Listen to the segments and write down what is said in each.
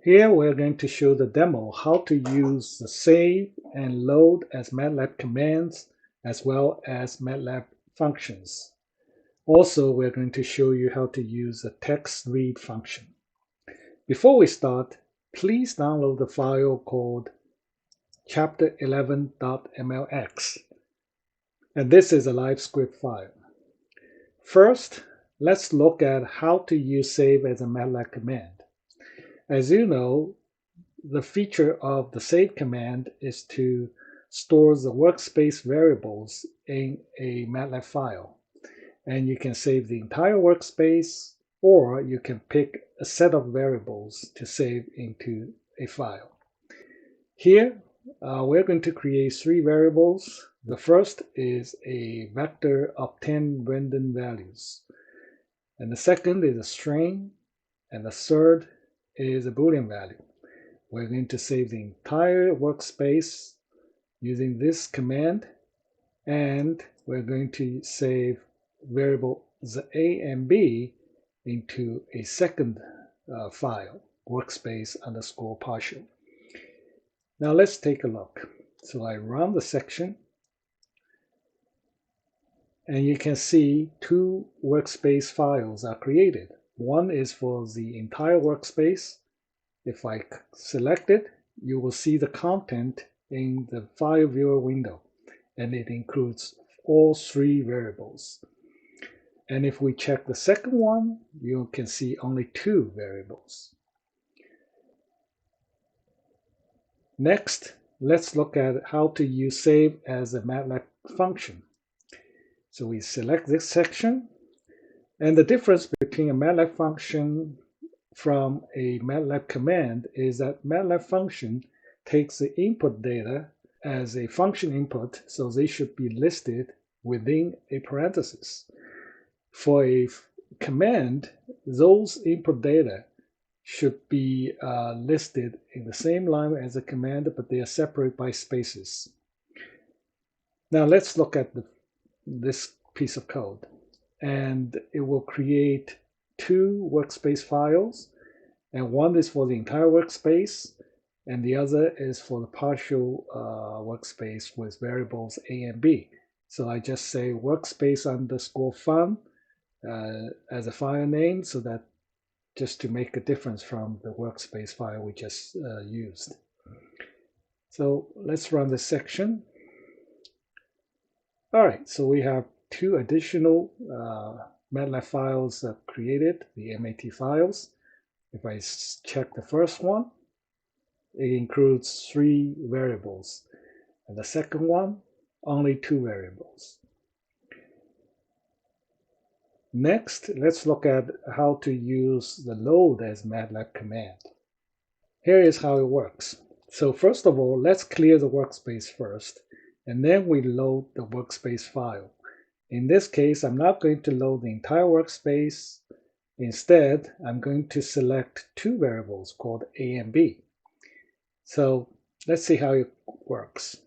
Here we're going to show the demo how to use the save and load as Matlab commands as well as Matlab functions. Also, we're going to show you how to use the text read function. Before we start, please download the file called chapter11.mlx, and this is a live script file. First, let's look at how to use save as a Matlab command. As you know, the feature of the save command is to store the workspace variables in a Matlab file. And you can save the entire workspace, or you can pick a set of variables to save into a file. Here, we're going to create 3 variables. The first is a vector of 10 random values. And the second is a string. And the third is a Boolean value. We're going to save the entire workspace using this command, and we're going to save variables A and B into a second file, workspace_partial. Now let's take a look. So I run the section, and you can see 2 workspace files are created. One is for the entire workspace. If I select it, you will see the content in the file viewer window, and it includes all 3 variables. And if we check the second one, you can see only 2 variables. Next, let's look at how to use save as a Matlab function. So we select this section, and the difference between a Matlab function from a Matlab command is that Matlab function takes the input data as a function input, so they should be listed within a parenthesis. For a command, those input data should be listed in the same line as a command, but they are separated by spaces. Now let's look at this piece of code, and it will create 2 workspace files, and one is for the entire workspace, and the other is for the partial workspace with variables A and B. So I just say workspace_fun as a file name, so that just to make a difference from the workspace file we just used. So let's run this section. All right, so we have 2 additional Matlab files created, the MAT files. If I check the first one, it includes 3 variables, and the second one, only 2 variables. Next, let's look at how to use the load as Matlab command. Here is how it works. So first of all, let's clear the workspace first, and then we load the workspace file. In this case, I'm not going to load the entire workspace. Instead, I'm going to select 2 variables called A and B. So let's see how it works.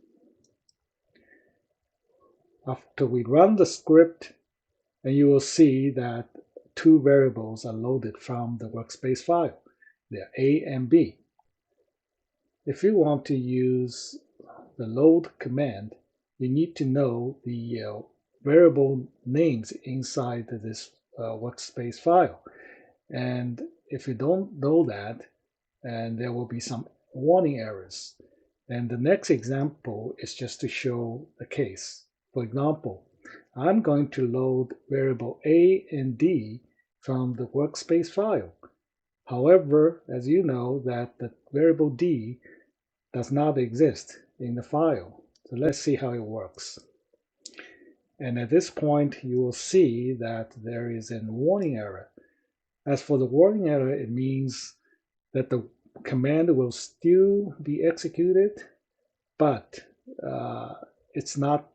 After we run the script, and you will see that 2 variables are loaded from the workspace file. They're A and B. If you want to use the load command, you need to know the variable names inside this workspace file. And if you don't know that, and there will be some warning errors. And the next example is just to show the case. For example, I'm going to load variable A and D from the workspace file. However, as you know, that the variable D does not exist in the file. So let's see how it works. And at this point, you will see that there is a warning error. As for the warning error, it means that the command will still be executed, but it's not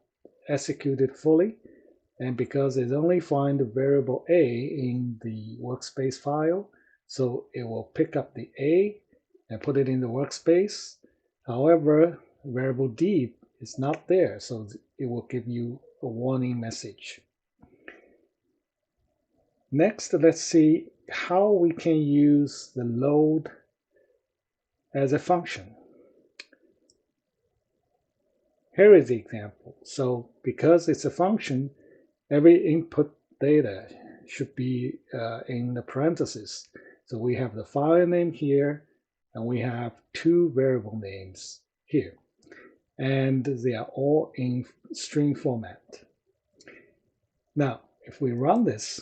executed fully. And because it only finds the variable A in the workspace file, so it will pick up the A and put it in the workspace. However, variable D is not there, so it will give you a warning message. Next, let's see how we can use the load as a function. Here is the example. So because it's a function, every input data should be in the parentheses. So we have the file name here, and we have two variable names here. And they are all in string format. Now, if we run this,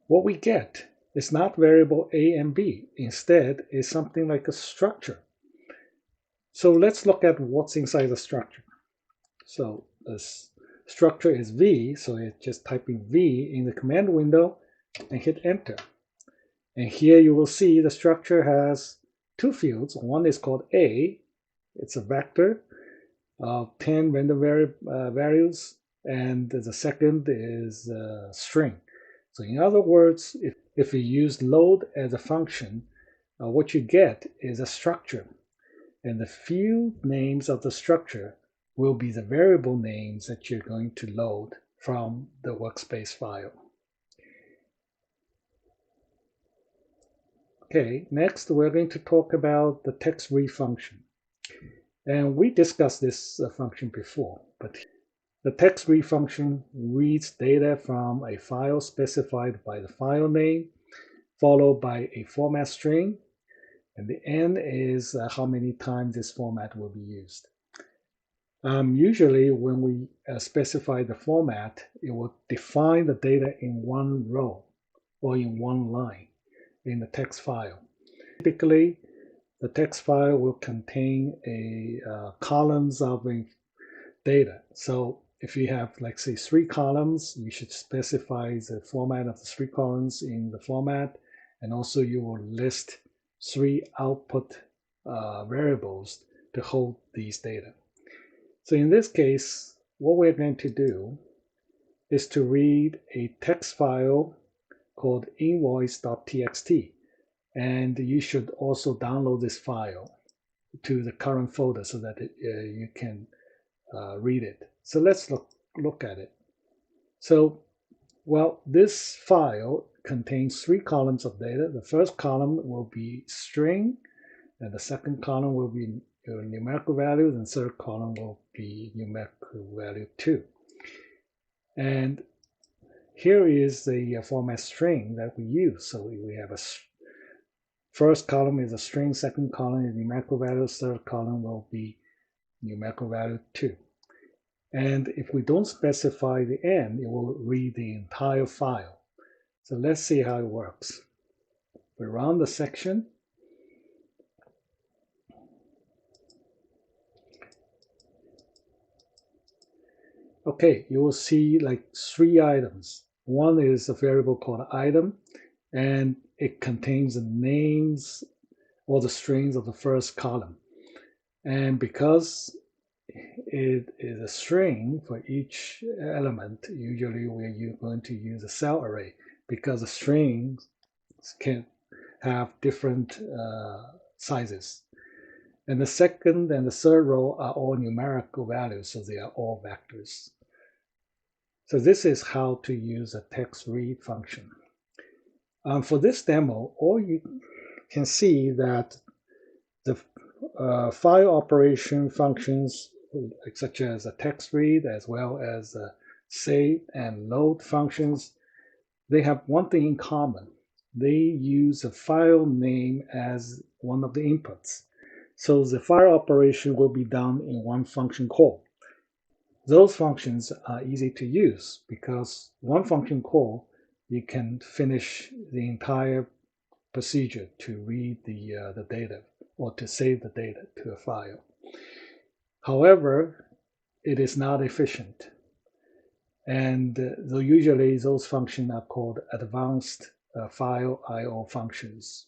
what we get is not variable A and B. Instead, is something like a structure. So let's look at what's inside the structure. So this structure is V, so it's just typing V in the command window and hit enter. And here you will see the structure has two fields. One is called A. It's a vector of 10 random values, and the second is a string. So in other words, if we use load as a function, what you get is a structure. And the field names of the structure will be the variable names that you're going to load from the workspace file. Okay, next we're going to talk about the text read function. And we discussed this function before, but the text read function reads data from a file specified by the file name, followed by a format string, and the n is how many times this format will be used. Usually when we specify the format, it will define the data in one row or in one line in the text file. Typically, the text file will contain columns of data. So if you have, like, say, 3 columns, you should specify the format of the 3 columns in the format, and also you will list 3 output variables to hold these data. So in this case, what we're going to do is to read a text file called invoice.txt. And you should also download this file to the current folder so that you can read it. So let's look at it. So, well, this file contains 3 columns of data. The first column will be string, and the second column will be numerical values, and the third column will be numerical value 2. And here is the format string that we use. So we have a first column is a string, second column is numerical values, third column will be numerical value 2. And if we don't specify the n, it will read the entire file. So let's see how it works. We run the section. Okay, you will see like 3 items. One is a variable called item, and it contains the names or the strings of the first column. And because it is a string for each element, usually we're going to use a cell array, because the strings can have different sizes. And the second and the third row are all numerical values, so they are all vectors. So this is how to use a text read function. For this demo, all you can see that the file operation functions, such as a text read as well as save and load functions, they have one thing in common. They use a file name as one of the inputs. So the file operation will be done in one function call. Those functions are easy to use because one function call, you can finish the entire procedure to read the data or to save the data to a file. However, it is not efficient. And usually those functions are called advanced file I/O functions.